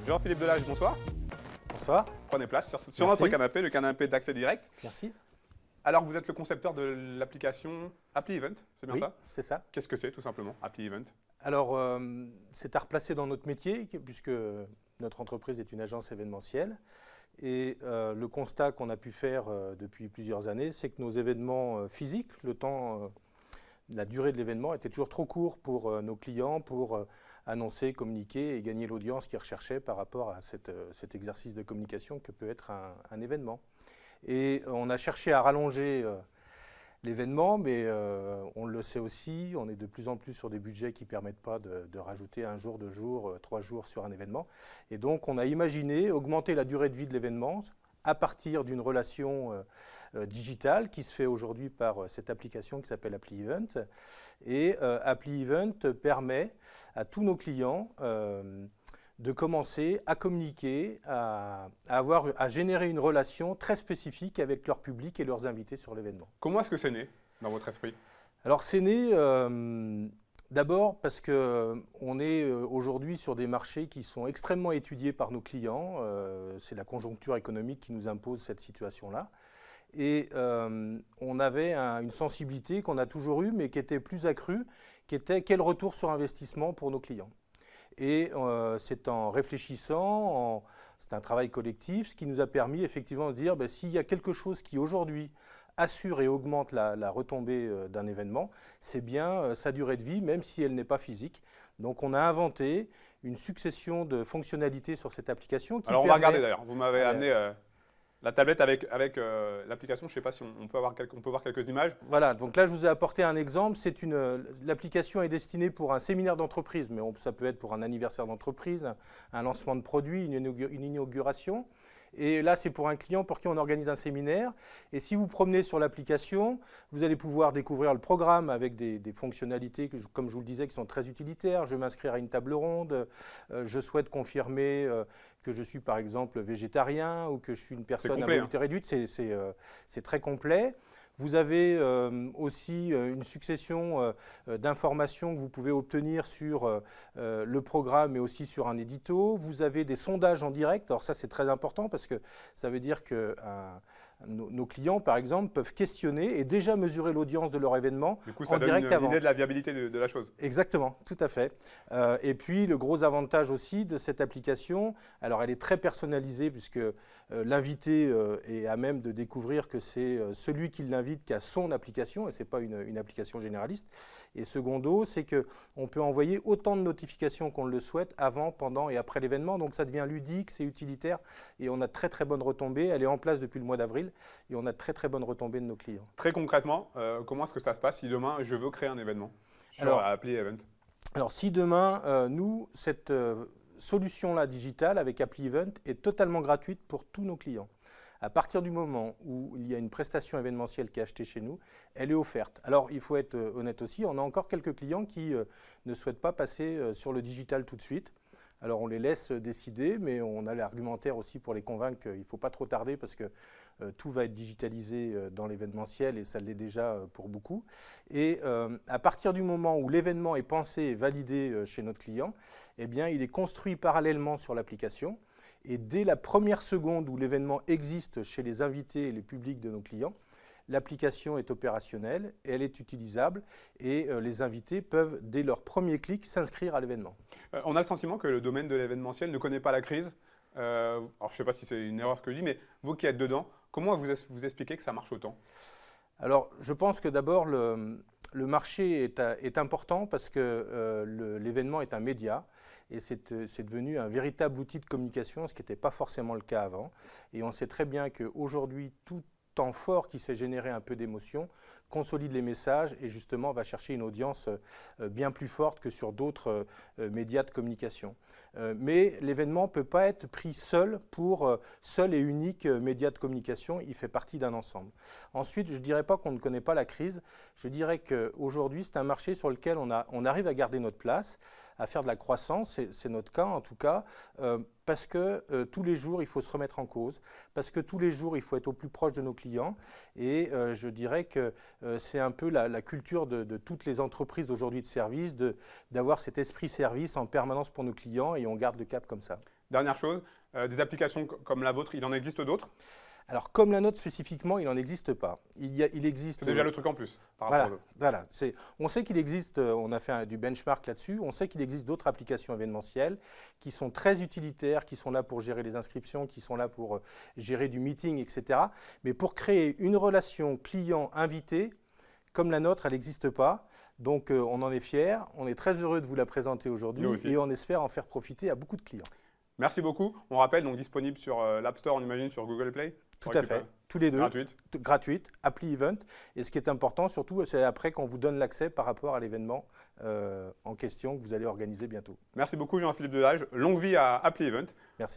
Jean-Philippe Delage, bonsoir. Bonsoir. Prenez place sur notre canapé, le canapé d'accès direct. Merci. Alors, vous êtes le concepteur de l'application Apply Event, c'est bien Oui, ça? c'est ça. Qu'est-ce que c'est, tout simplement, Apply Event? Alors, c'est à replacer dans notre métier, puisque notre entreprise est une agence événementielle. Et le constat qu'on a pu faire depuis plusieurs années, c'est que nos événements physiques, la durée de l'événement était toujours trop court pour nos clients pour annoncer, communiquer et gagner l'audience qu'ils recherchaient par rapport à cet exercice de communication que peut être un événement. Et on a cherché à rallonger l'événement, mais on le sait aussi, on est de plus en plus sur des budgets qui ne permettent pas de rajouter 1 jour, 2 jours, 3 jours sur un événement. Et donc on a imaginé augmenter la durée de vie de l'événement à partir d'une relation digitale qui se fait aujourd'hui par cette application qui s'appelle Apply Event. Et Apply Event permet à tous nos clients de commencer à communiquer, à générer une relation très spécifique avec leur public et leurs invités sur l'événement. Comment est-ce que c'est né dans votre esprit? Alors c'est né d'abord parce qu'on est aujourd'hui sur des marchés qui sont extrêmement étudiés par nos clients. C'est la conjoncture économique qui nous impose cette situation-là. Et on avait une sensibilité qu'on a toujours eue, mais qui était plus accrue, qui était quel retour sur investissement pour nos clients. Et c'est en réfléchissant, c'est un travail collectif, ce qui nous a permis effectivement de dire s'il y a quelque chose qui aujourd'hui assure et augmente la retombée d'un événement, c'est bien sa durée de vie, même si elle n'est pas physique. Donc on a inventé une succession de fonctionnalités sur cette application. Alors on va regarder d'ailleurs, vous m'avez amené la tablette avec l'application, je ne sais pas si on peut voir quelques images. Voilà, donc là je vous ai apporté un exemple. L'application est destinée pour un séminaire d'entreprise, mais ça peut être pour un anniversaire d'entreprise, un lancement de produit, une inauguration. Et là, c'est pour un client pour qui on organise un séminaire. Et si vous promenez sur l'application, vous allez pouvoir découvrir le programme avec des fonctionnalités, comme je vous le disais, qui sont très utilitaires. Je vais m'inscrire à une table ronde. Je souhaite confirmer que je suis, par exemple, végétarien ou que je suis une personne à mobilité réduite. C'est très complet. Vous avez aussi une succession d'informations que vous pouvez obtenir sur le programme, mais aussi sur un édito. Vous avez des sondages en direct. Alors ça, c'est très important parce que ça veut dire que nos clients, par exemple, peuvent questionner et déjà mesurer l'audience de leur événement du coup, ça en direct donne une idée de la viabilité de la chose. Exactement, tout à fait. Et puis, le gros avantage aussi de cette application, alors elle est très personnalisée puisque l'invité est à même de découvrir que c'est celui qui l'invite qui a son application et ce n'est pas une application généraliste. Et secondo, c'est qu'on peut envoyer autant de notifications qu'on le souhaite avant, pendant et après l'événement. Donc ça devient ludique, c'est utilitaire et on a très très bonnes retombées. Elle est en place depuis le mois d'avril et on a très très bonnes retombées de nos clients. Très concrètement, comment est-ce que ça se passe si demain je veux créer un événement sur Apply Event? Alors si demain, nous, cette solution-là digitale avec Apply Event est totalement gratuite pour tous nos clients. À partir du moment où il y a une prestation événementielle qui est achetée chez nous, elle est offerte. Alors, il faut être honnête aussi, on a encore quelques clients qui ne souhaitent pas passer sur le digital tout de suite. Alors, on les laisse décider, mais on a l'argumentaire aussi pour les convaincre qu'il ne faut pas trop tarder parce que tout va être digitalisé dans l'événementiel et ça l'est déjà pour beaucoup. Et à partir du moment où l'événement est pensé et validé chez notre client, eh bien, il est construit parallèlement sur l'application. Et dès la première seconde où l'événement existe chez les invités et les publics de nos clients, l'application est opérationnelle, elle est utilisable et les invités peuvent, dès leur premier clic, s'inscrire à l'événement. On a le sentiment que le domaine de l'événementiel ne connaît pas la crise. Alors, je ne sais pas si c'est une erreur ce que je dis, mais vous qui êtes dedans, comment vous expliquez que ça marche autant? Alors, je pense que d'abord, le marché est important parce que l'événement est un média et c'est devenu un véritable outil de communication, ce qui n'était pas forcément le cas avant. Et on sait très bien qu'aujourd'hui, tout temps fort qui s'est généré un peu d'émotion consolide les messages et justement va chercher une audience bien plus forte que sur d'autres médias de communication. Mais l'événement ne peut pas être pris seul pour seul et unique média de communication, il fait partie d'un ensemble. Ensuite, je ne dirais pas qu'on ne connaît pas la crise, je dirais qu'aujourd'hui c'est un marché sur lequel on arrive à garder notre place, à faire de la croissance, c'est notre cas en tout cas, parce que tous les jours il faut se remettre en cause, parce que tous les jours il faut être au plus proche de nos clients et je dirais que c'est un peu la culture de toutes les entreprises aujourd'hui de service, d'avoir cet esprit service en permanence pour nos clients et on garde le cap comme ça. Dernière chose, des applications comme la vôtre, il en existe d'autres? Alors, comme la nôtre spécifiquement, il n'en existe pas. Il existe. C'est déjà le truc en plus par rapport Voilà, aux autres. voilà. On sait qu'il existe, on a fait du benchmark là-dessus, on sait qu'il existe d'autres applications événementielles qui sont très utilitaires, qui sont là pour gérer les inscriptions, qui sont là pour gérer du meeting, etc. Mais pour créer une relation client-invité, comme la nôtre, elle n'existe pas. Donc on en est fiers, on est très heureux de vous la présenter aujourd'hui Nous aussi. et on espère en faire profiter à beaucoup de clients. Merci beaucoup. On rappelle, donc disponible sur l'App Store, on imagine, sur Google Play. Tout à fait, tous les deux. Gratuite. Appli Event. Et ce qui est important surtout, c'est après qu'on vous donne l'accès par rapport à l'événement en question que vous allez organiser bientôt. Merci beaucoup Jean-Philippe Delage. Longue vie à Appli Event. Merci.